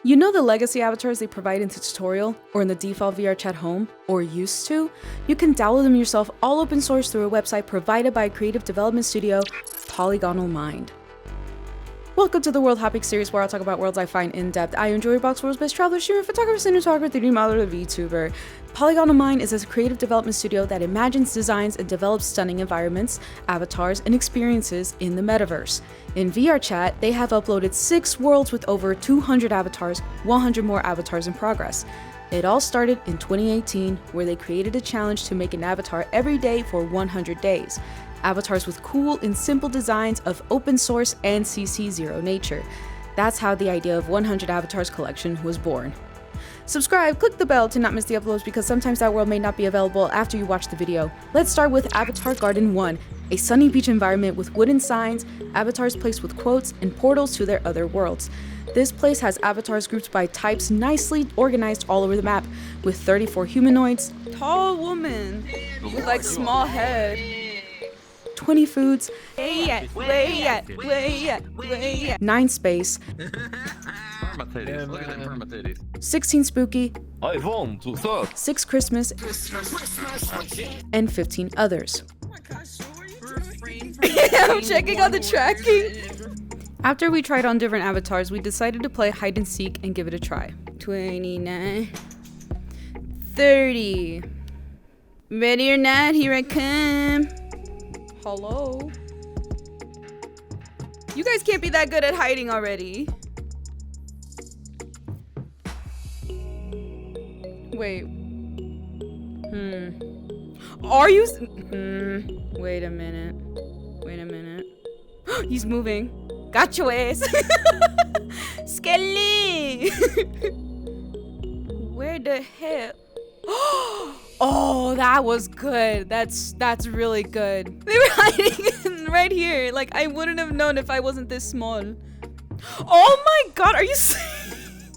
You know the legacy avatars they provide in the tutorial, or in the default VRChat home, or used to? You can download them yourself all open source through a website provided by a creative development studio, PolygonalMind. Welcome to the World Hopping series where I'll talk about worlds I find in-depth. I enjoy Box World's best traveler, streamer, photographer, cinematographer, 3D modeler, VTuber. PolygonalMind is a creative development studio that imagines, designs, and develops stunning environments, avatars, and experiences in the Metaverse. In VRChat, they have uploaded 6 worlds with over 200 avatars, 100 more avatars in progress. It all started in 2018, where they created a challenge to make an avatar every day for 100 days. Avatars with cool and simple designs of open source and CC0 nature. That's how the idea of 100 Avatars collection was born. Subscribe, click the bell to not miss the uploads because sometimes that world may not be available after you watch the video. Let's start with Avatar Garden 1, a sunny beach environment with wooden signs, avatars placed with quotes, and portals to their other worlds. This place has avatars grouped by types nicely organized all over the map, with 34 humanoids, tall woman with like small head, 20 foods, 9 space, 16 spooky, 6 Christmas, and 15 others. I'm checking out the tracking. After we tried on different avatars, we decided to play hide and seek and give it a try. 29, 30. Ready or not, here I come. Hello? You guys can't be that good at hiding already. Wait. Are you? Wait a minute. He's moving. Got your ass. Skelly. Where the hell? Oh, that was good. That's really good. They were hiding right here. Like, I wouldn't have known if I wasn't this small. Oh my god, are you serious?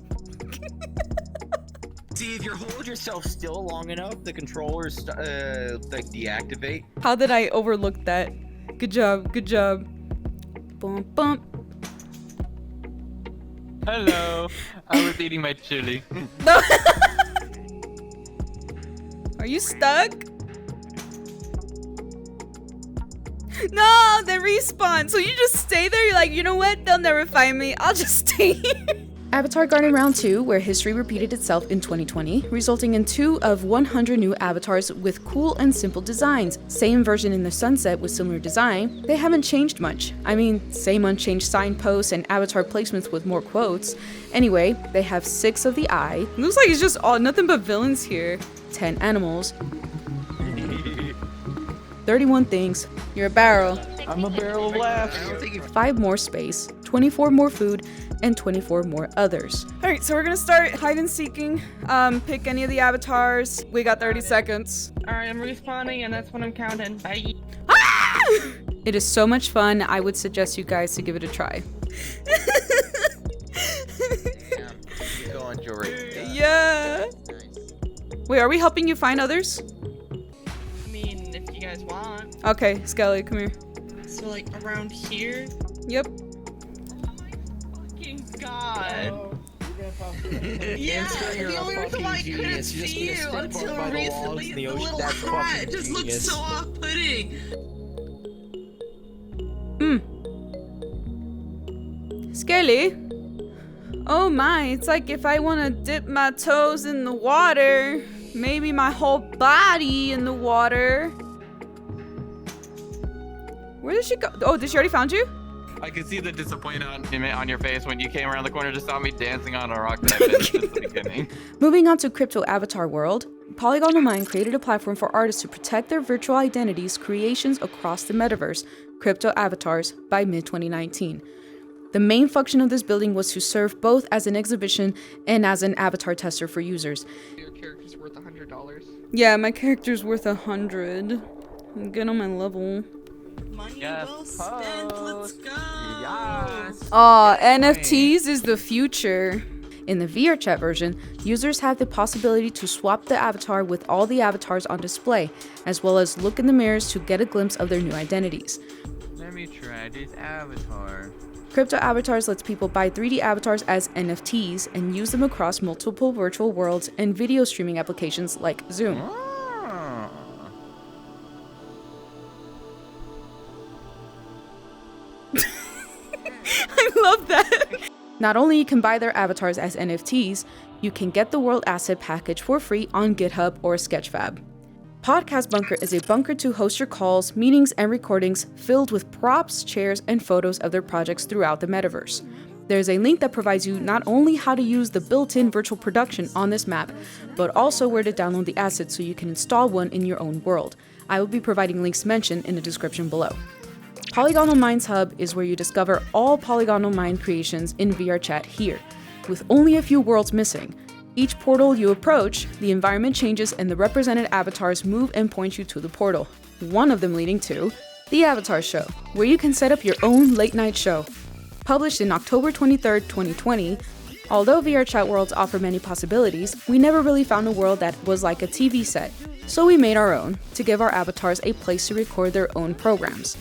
See, if you hold yourself still long enough, the controllers like deactivate. How did I overlook that? Good job, good job. Bump, bump. Hello. I was eating my chili. No. Are you stuck? No, they respawn. So you just stay there? You're like, you know what? They'll never find me. I'll just stay here. Avatar Garden Round 2, where history repeated itself in 2020, resulting in 2 of 100 new avatars with cool and simple designs. Same version in the sunset with similar design. They haven't changed much. I mean, same unchanged signposts and avatar placements with more quotes. Anyway, they have 6 of the eye. Looks like it's just all nothing but villains here. 10 animals. 31 things. You're a barrel. I'm a barrel of laughs. 5 more space, 24 more food, and 24 more others. Alright, so we're gonna start hide and seeking. Pick any of the avatars. We got 30 seconds. Alright, I'm respawning and that's when I'm counting. Bye. Ah! It is so much fun. I would suggest you guys to give it a try. You go on Jory. Yeah. Wait, are we helping you find others? I mean, if you guys want. Okay, Skelly, come here. So, like, around here? Yep. Oh my fucking god. Yeah, the only reason why I couldn't see you until recently is the little hat. It just looks so off-putting. Skelly? Oh my, it's like if I want to dip my toes in the water, maybe my whole body in the water. Where did she go? Oh, did she already found you? I could see the disappointment on your face when you came around the corner, just saw me dancing on a rock that I missed at the beginning. Moving on to CryptoAvatars World, PolygonalMind created a platform for artists to protect their virtual identities creations across the metaverse, CryptoAvatars, by mid-2019. The main function of this building was to serve both as an exhibition and as an avatar tester for users. Your character's worth $100. Yeah, my character's worth 100. Get on my level. Money Yes, well spent, let's go! Yes. Aw, NFTs is the future. In the VRChat version, users have the possibility to swap the avatar with all the avatars on display, as well as look in the mirrors to get a glimpse of their new identities. Let me try this avatar. CryptoAvatars lets people buy 3D avatars as NFTs and use them across multiple virtual worlds and video streaming applications like Zoom. I love that! Not only you can buy their avatars as NFTs, you can get the World Asset package for free on GitHub or Sketchfab. Podcast Bunker is a bunker to host your calls, meetings, and recordings filled with props, chairs, and photos of their projects throughout the metaverse. There's a link that provides you not only how to use the built-in virtual production on this map, but also where to download the assets so you can install one in your own world. I will be providing links mentioned in the description below. PolygonalMind's hub is where you discover all PolygonalMind creations in VRChat here, with only a few worlds missing. Each portal you approach, the environment changes and the represented avatars move and point you to the portal, one of them leading to the Avatar Show, where you can set up your own late-night show. Published in October 23rd, 2020, although VRChat worlds offer many possibilities, we never really found a world that was like a TV set, so we made our own to give our avatars a place to record their own programs.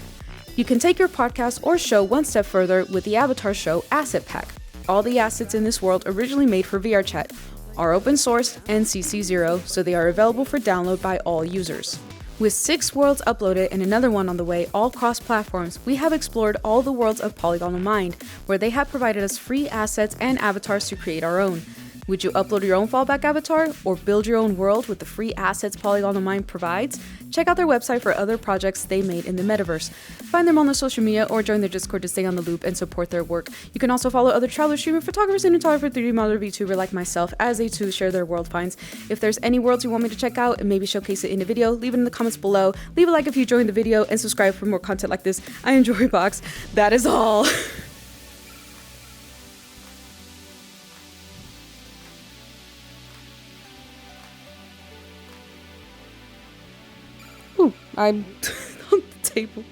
You can take your podcast or show one step further with the Avatar Show Asset Pack. All the assets in this world originally made for VRChat are open sourced and CC0, so they are available for download by all users. With 6 worlds uploaded and another one on the way, all cross-platforms, we have explored all the worlds of PolygonalMind, where they have provided us free assets and avatars to create our own. Would you upload your own fallback avatar or build your own world with the free assets PolygonalMind provides? Check out their website for other projects they made in the metaverse. Find them on their social media or join their Discord to stay on the loop and support their work. You can also follow other traveler streamer photographers and photographer 3D modeler VTuber like myself as they too share their world finds. If there's any worlds you want me to check out and maybe showcase it in a video, leave it in the comments below. Leave a like if you enjoyed the video and subscribe for more content like this. I enjoy box. That is all. Ooh, I'm on the table.